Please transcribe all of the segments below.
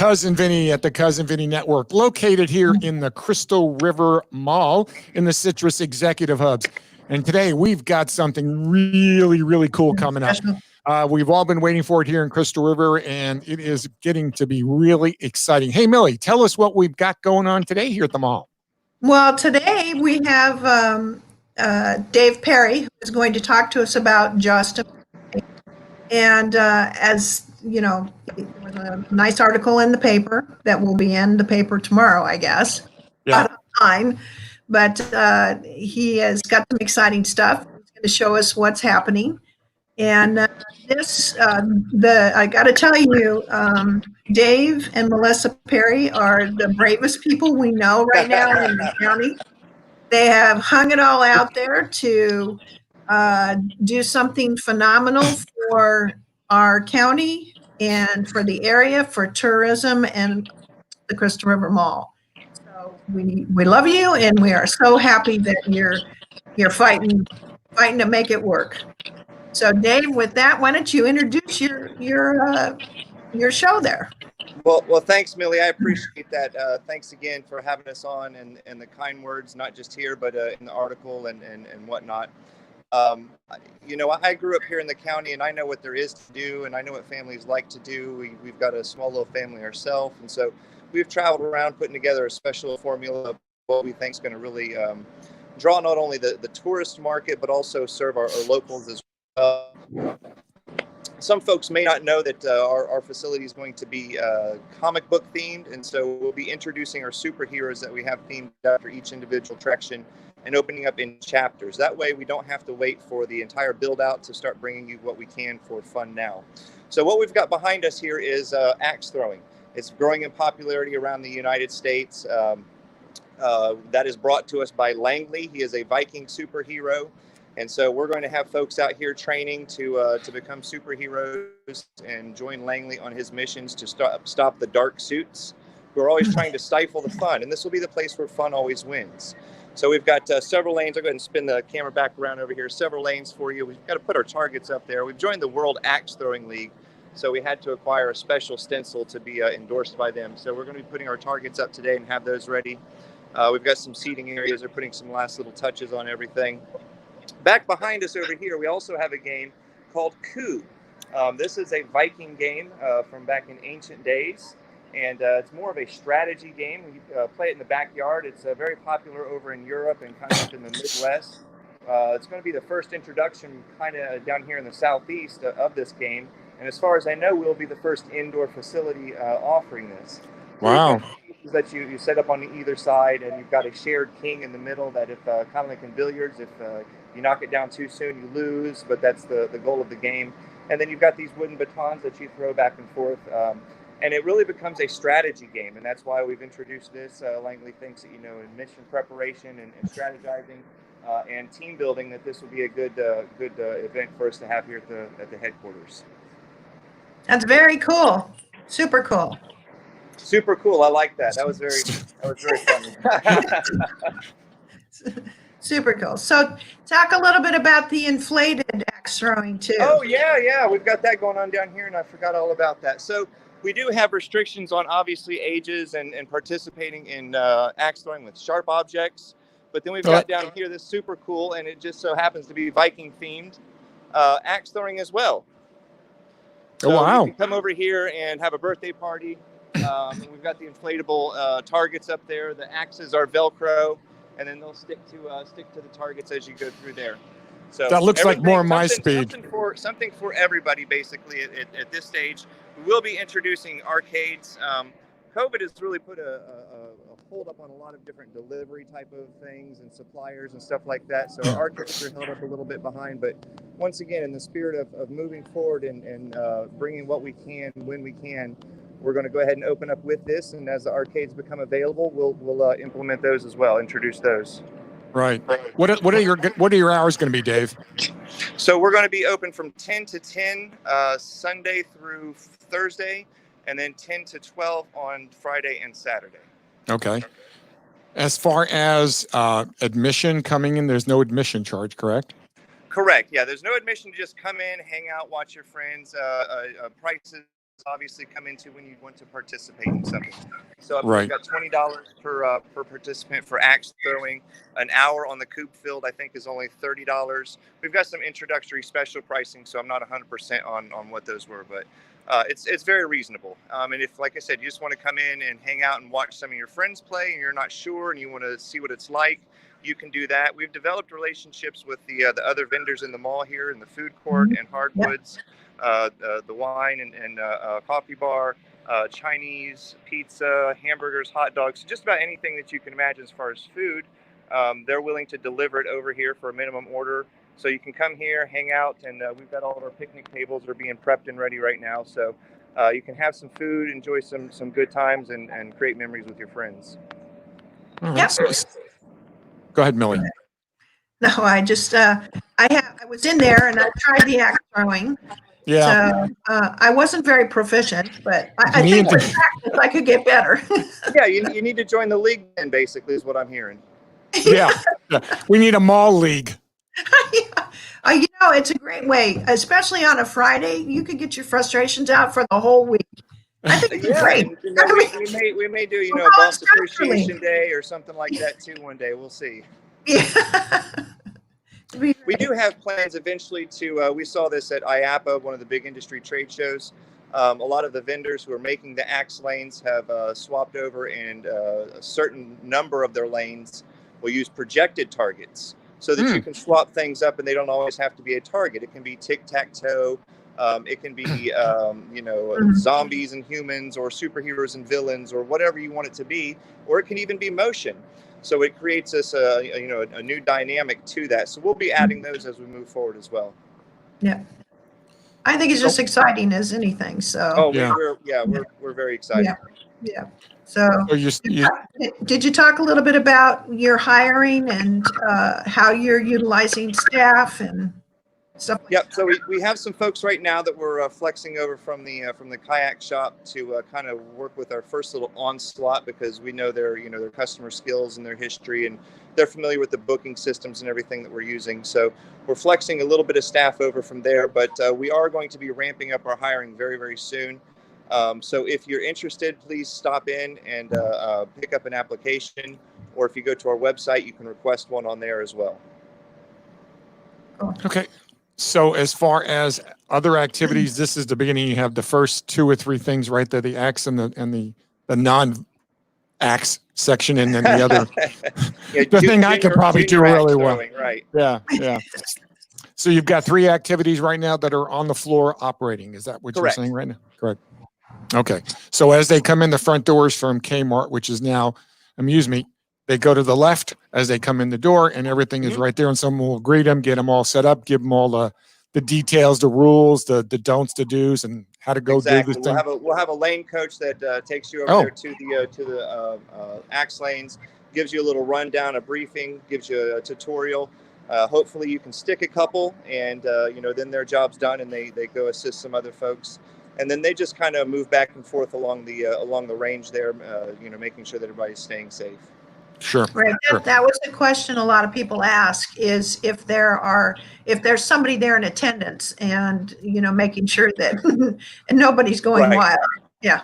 Cousin Vinny at the Cousin Vinny Network, located here in the Crystal River Mall in the Citrus Executive Hubs. And today we've got something really, really cool coming up. We've all been waiting for it here in Crystal River, and it is getting to be really exciting. Hey, Millie, tell us what we've got going on today here at the mall. Well, today we have Dave Perry, who is going to talk to us about Just Upate. And as you know, there was a nice article in the paper that will be in the paper tomorrow, I guess. Yeah. Time, but he has got some exciting stuff. He's going to show us what's happening. And I got to tell you, Dave and Melissa Perry are the bravest people we know right now in the county. They have hung it all out there to do something phenomenal for our county and for the area, for tourism and the Crystal River Mall. So we love you, and we are so happy that you're fighting to make it work. So, Dave, with that, why don't you introduce your show there? Well, thanks, Millie. I appreciate that. Thanks again for having us on and the kind words, not just here, but in the article and whatnot. I grew up here in the county, and I know what there is to do, and I know what families like to do. We've got a small little family ourselves, and so we've traveled around putting together a special formula of what we think is going to really draw not only the tourist market, but also serve our locals as well. Some folks may not know that our facility is going to be comic book themed, and so we'll be introducing our superheroes that we have themed after each individual attraction and opening up in chapters. That way we don't have to wait for the entire build out to start bringing you what we can for fun now. So what we've got behind us here is axe throwing. It's growing in popularity around the United States. That is brought to us by Langley. He is a Viking superhero. And so we're going to have folks out here training to become superheroes and join Langley on his missions to stop the dark suits who are always trying to stifle the fun. And this will be the place where fun always wins. So we've got several lanes. I'll go ahead and spin the camera back around over here. Several lanes for you. We've got to put our targets up there. We've joined the World Axe Throwing League, so we had to acquire a special stencil to be endorsed by them. So we're going to be putting our targets up today and have those ready. We've got some seating areas. They're putting some last little touches on everything. Back behind us over here, we also have a game called Coup. This is a Viking game from back in ancient days, and it's more of a strategy game. You play it in the backyard. It's very popular over in Europe and kind of up in the Midwest. It's going to be the first introduction kind of down here in the Southeast of this game, and as far as I know, we'll be the first indoor facility offering this. Wow. That you set up on either side, and you've got a shared king in the middle that if kind of like in billiards, if you knock it down too soon, you lose, but that's the goal of the game. And then you've got these wooden batons that you throw back and forth, and it really becomes a strategy game, and that's why we've introduced this. Langley thinks that, in mission preparation and strategizing and team building, that this will be a good event for us to have here at the headquarters. That's very cool. Super cool. Super cool. I like that. That was very funny. Super cool. So talk a little bit about the inflated axe throwing too. Oh, yeah. We've got that going on down here, and I forgot all about that. So we do have restrictions on obviously ages and participating in axe throwing with sharp objects. But then we've got down here this super cool, and it just so happens to be Viking themed axe throwing as well. So wow. You can come over here and have a birthday party. We've got the inflatable targets up there. The axes are Velcro, and then they'll stick to the targets as you go through there. So that looks like more my speed. Something for everybody, basically, at this stage. We will be introducing arcades. COVID has really put a hold up on a lot of different delivery type of things and suppliers and stuff like that. So our arcades are held up a little bit behind. But once again, in the spirit of moving forward and bringing what we can when we can, we're going to go ahead and open up with this. And as the arcades become available, we'll implement those as well, introduce those. Right. What are your hours going to be, Dave? So we're going to be open from 10 to 10 Sunday through Thursday, and then 10 to 12 on Friday and Saturday. Okay. As far as admission coming in, there's no admission charge, correct? Correct. Yeah, there's no admission. Just come in, hang out, watch your friends. Prices obviously come into when you want to participate in something. So Right. we've got $20 per participant for axe throwing. An hour on the coop field, I think, is only $30. We've got some introductory special pricing, so I'm not 100% on what those were, but it's very reasonable. And if, like I said, you just want to come in and hang out and watch some of your friends play, and you're not sure and you want to see what it's like, you can do that. We've developed relationships with the other vendors in the mall here, in the food court and hardwoods, the wine and coffee bar, Chinese, pizza, hamburgers, hot dogs, just about anything that you can imagine as far as food. They're willing to deliver it over here for a minimum order. So you can come here, hang out, and we've got all of our picnic tables are being prepped and ready right now. So you can have some food, enjoy some good times, and create memories with your friends. All right. Yep. Go ahead, Millie. No, I just I was in there and I tried the axe throwing. Yeah. So I wasn't very proficient, but I think with practice I could get better. Yeah, you need to join the league then, basically, is what I'm hearing. Yeah. We need a mall league. You know, it's a great way, especially on a Friday. You could get your frustrations out for the whole week. I think it's great. And, you know, we may do, you know, Boss Appreciation Day or something like that too one day. We'll see. Yeah. We do have plans eventually to, we saw this at IAPA, one of the big industry trade shows. A lot of the vendors who are making the axe lanes have swapped over, and a certain number of their lanes will use projected targets so that you can swap things up and they don't always have to be a target. It can be tic-tac-toe. It can be, you know, zombies and humans, or superheroes and villains, or whatever you want it to be, or it can even be motion. So it creates us, you know, a new dynamic to that. So we'll be adding those as we move forward as well. Yeah, I think it's just exciting as anything. So we're very excited. Yeah. So you did you talk a little bit about your hiring and how you're utilizing staff and stuff like Yep. So we have some folks right now that we're flexing over from the kayak shop to kind of work with our first little onslaught, because we know their customer skills and their history, and they're familiar with the booking systems and everything that we're using. So we're flexing a little bit of staff over from there, but we are going to be ramping up our hiring very, very soon. So if you're interested, please stop in and pick up an application, or if you go to our website, you can request one on there as well. Okay. So as far as other activities, this is the beginning. You have the first 2 or 3 things right there, the axe and the non-axe section, and then the other. The thing I could probably do really well. Right. Yeah. So you've got 3 activities right now that are on the floor operating. Is that what you're saying right now? Correct. Okay. So as they come in the front doors from Kmart, which is now Amuse Me, they go to the left as they come in the door, and everything is right there, and someone will greet them, get them all set up, give them all the details, the rules, the don'ts, the do's, and how to go do this thing. We'll have a lane coach that takes you over there to the axe lanes, gives you a little rundown, a briefing, gives you a tutorial. Hopefully you can stick a couple, and then their job's done, and they go assist some other folks. And then they just kind of move back and forth along the range there, making sure that everybody's staying safe. Sure. Right. Sure. That was the question a lot of people ask, is if there's somebody there in attendance, and making sure that and nobody's going wild. Yeah.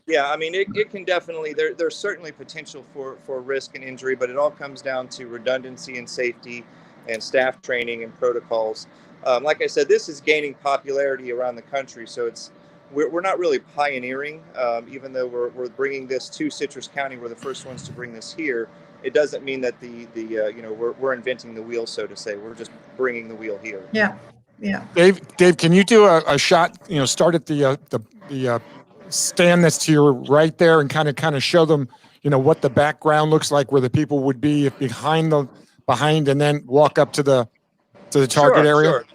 Yeah, I mean, it can definitely, there's certainly potential for risk and injury, but it all comes down to redundancy and safety and staff training and protocols. Like I said, this is gaining popularity around the country, so we're not really pioneering, even though we're bringing this to Citrus County. We're the first ones to bring this here. It doesn't mean that we're inventing the wheel, so to say. We're just bringing the wheel here. Yeah. Dave, can you do a shot? Start at the stand that's to your right there, and kind of show them, what the background looks like, where the people would be behind, and then walk up to the target area. Sure.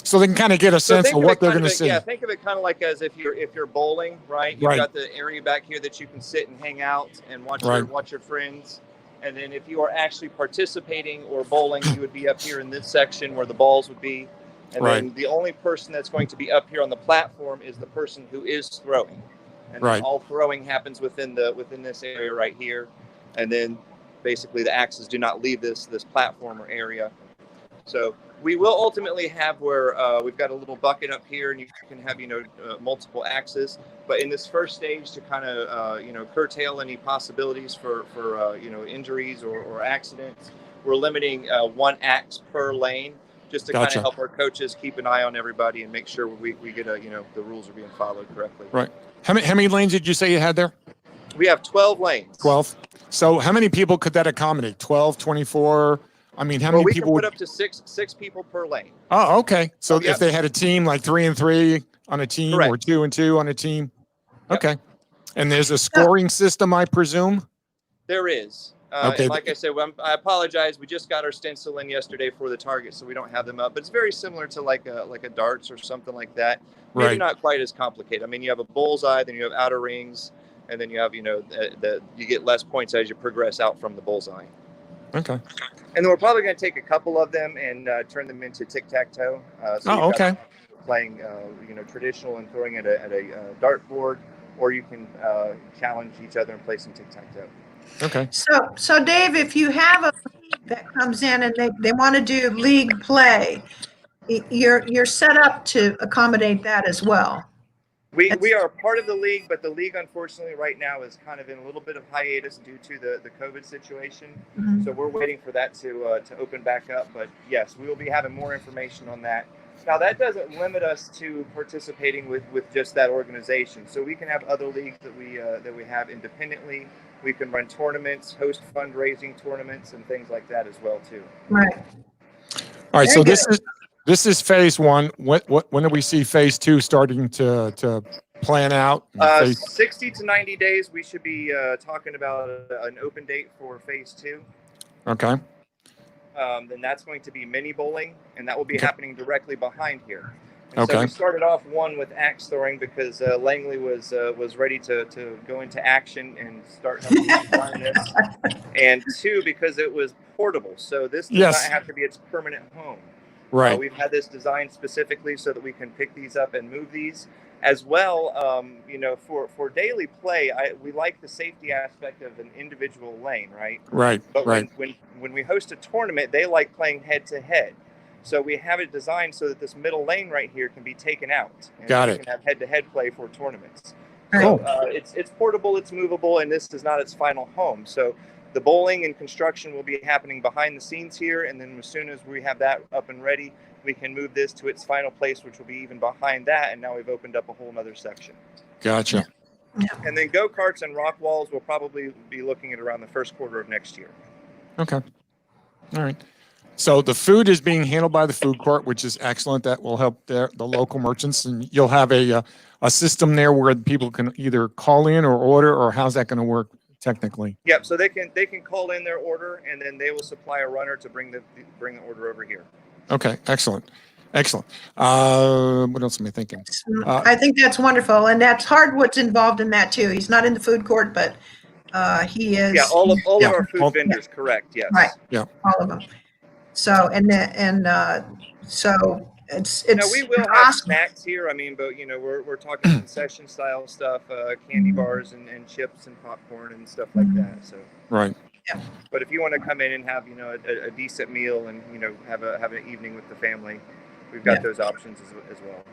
So they can kind of get a sense of what they're going to see. Yeah, think of it kind of like as if you're bowling, right? You've got the area back here that you can sit and hang out and watch your friends. And then if you are actually participating or bowling, you would be up here in this section where the balls would be. And then the only person that's going to be up here on the platform is the person who is throwing. And then all throwing happens within this area right here. And then basically the axes do not leave this platform or area. So We will ultimately have where we've got a little bucket up here, and you can have multiple axes. But in this first stage, to kind of curtail any possibilities for injuries or accidents, we're limiting one axe per lane, just to kind Gotcha. of help our coaches keep an eye on everybody and make sure we get the rules are being followed correctly. Right. How many lanes did you say you had there? We have 12 lanes. 12. So how many people could that accommodate? 12, 24? I mean, how many we people can would? put up to six people per lane. Oh, okay. So Yep. if they had a team like 3 and 3 on a team, Correct. or 2 and 2 on a team. Yep. Okay. And there's a scoring system, I presume. There is. Okay. And like I said, I apologize. We just got our stencil in yesterday for the target, so we don't have them up. But it's very similar to like a darts or something like that. Maybe Right. not quite as complicated. I mean, you have a bullseye, then you have outer rings, and then you have you get less points as you progress out from the bullseye. Okay. And then we're probably going to take a couple of them and turn them into tic-tac-toe. Okay. Playing traditional and throwing at a dartboard, or you can challenge each other and play some tic-tac-toe. Okay. So Dave, if you have a league that comes in and they want to do league play, you're set up to accommodate that as well. We are part of the league, but the league, unfortunately, right now is kind of in a little bit of hiatus due to the COVID situation. Mm-hmm. So we're waiting for that to open back up. But yes, we will be having more information on that. Now, that doesn't limit us to participating with just that organization. So we can have other leagues that we have independently. We can run tournaments, host fundraising tournaments, and things like that as well too. Right. All right. Very So good. this is phase 1. When do we see phase 2 starting to plan out? 60 to 90 days, we should be talking about an open date for phase 2. Okay. Then that's going to be mini bowling, and that will be happening directly behind here. And Okay. So we started off one with axe throwing because Langley was ready to go into action and start helping design this, and 2 because it was portable. So this does Yes. not have to be its permanent home. Right. We've had this designed specifically so that we can pick these up and move these as well. For daily play, we like the safety aspect of an individual lane, right? Right. But right. when we host a tournament, they like playing head to head. So we have it designed so that this middle lane right here can be taken out. And Got we it. can have head to head play for tournaments. Cool. So it's portable, it's movable, and this is not its final home. So the bowling and construction will be happening behind the scenes here, and then as soon as we have that up and ready, we can move this to its final place, which will be even behind that, and now we've opened up a whole nother section. Gotcha. Yeah. And then go-karts and rock walls will probably be looking at around the first quarter of next year. Okay. All right. So the food is being handled by the food court, which is excellent. That will help the local merchants, and you'll have a system there where people can either call in or order, or how's that going to work technically? Yep. So they can call in their order, and then they will supply a runner to bring the order over here. Okay. Excellent. Excellent. What else am I thinking? I think that's wonderful, and that's Hardwood's involved in that too. He's not in the food court, but he is. Yeah, all of Yeah. our food vendors, correct? Yes. Right. Yeah. All of them. So so it's Now we will have awesome. snacks here. I mean, but we're talking concession style stuff, candy bars and chips and popcorn and stuff like that. So Right. but if you want to come in and have a decent meal and have an evening with the family, we've got those options as well.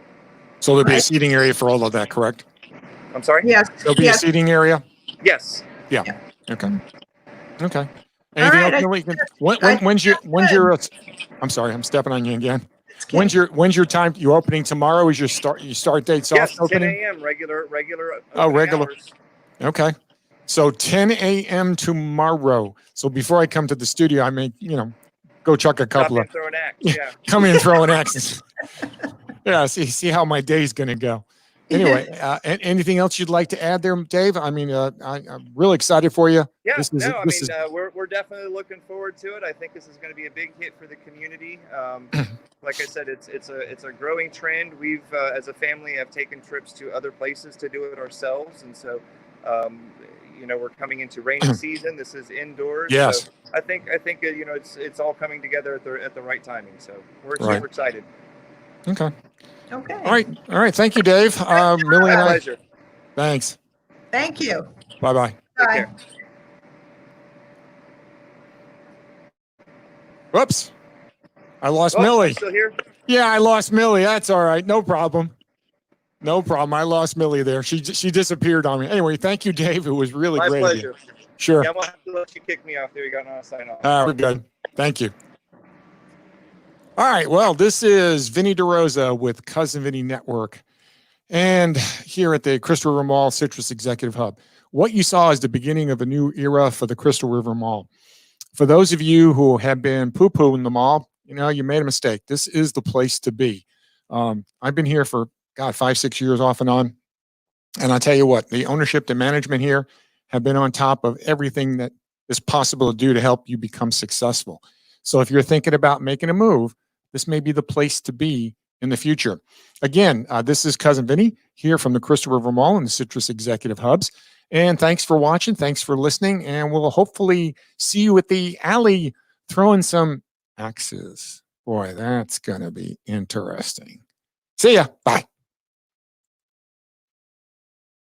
So there'll be a Right. seating area for all of that, correct? I'm sorry. Yes. There'll be yes. a seating area. Yes. Okay. Okay. Anything right, else? Millie? When's your? I'm sorry, I'm stepping on you again. When's your time? You opening tomorrow? Is your start date soft Yes. 10 opening? a.m. regular. Oh, regular. Hours. Okay. So 10 a.m. tomorrow. So before I come to the studio, I may go chuck a couple of. Throw an axe. Yeah. Come in throwing axes. Yeah. See how my day's gonna go. Anyway, anything else you'd like to add there, Dave? I mean, I'm really excited for you. Yeah, This is we're definitely looking forward to it. I think this is going to be a big hit for the community. Like I said, it's a growing trend. We've, as a family, have taken trips to other places to do it ourselves, and so, we're coming into rainy season. This is indoors. Yes. So I think it's all coming together at the right timing. So we're Right. super excited. Okay. Okay. All right. Thank you, Dave. Millie and My I. pleasure. Thanks. Thank you. Bye-bye. Take Bye. care. Whoops. I lost Oh, Millie. I'm still here. Yeah, I lost Millie. That's all right. No problem. No problem. I lost Millie there. She disappeared on me. Anyway, thank you, Dave. It was really My great. pleasure. Sure. Yeah, I'm gonna have to let you kick me off there. You got to sign off. We're good. Thank you. All right. Well, this is Vinny DeRosa with Cousin Vinny Network, and here at the Crystal River Mall Citrus Executive Hub. What you saw is the beginning of a new era for the Crystal River Mall. For those of you who have been poo-pooing the mall, you made a mistake. This is the place to be. I've been here for, 5-6 years off and on. And I'll tell you what, the ownership and management here have been on top of everything that is possible to do to help you become successful. So if you're thinking about making a move, this may be the place to be in the future. Again, this is Cousin Vinny here from the Crystal River Mall and the Citrus Executive Hubs. And thanks for watching. Thanks for listening. And we'll hopefully see you at the alley throwing some axes. Boy, that's going to be interesting. See ya. Bye.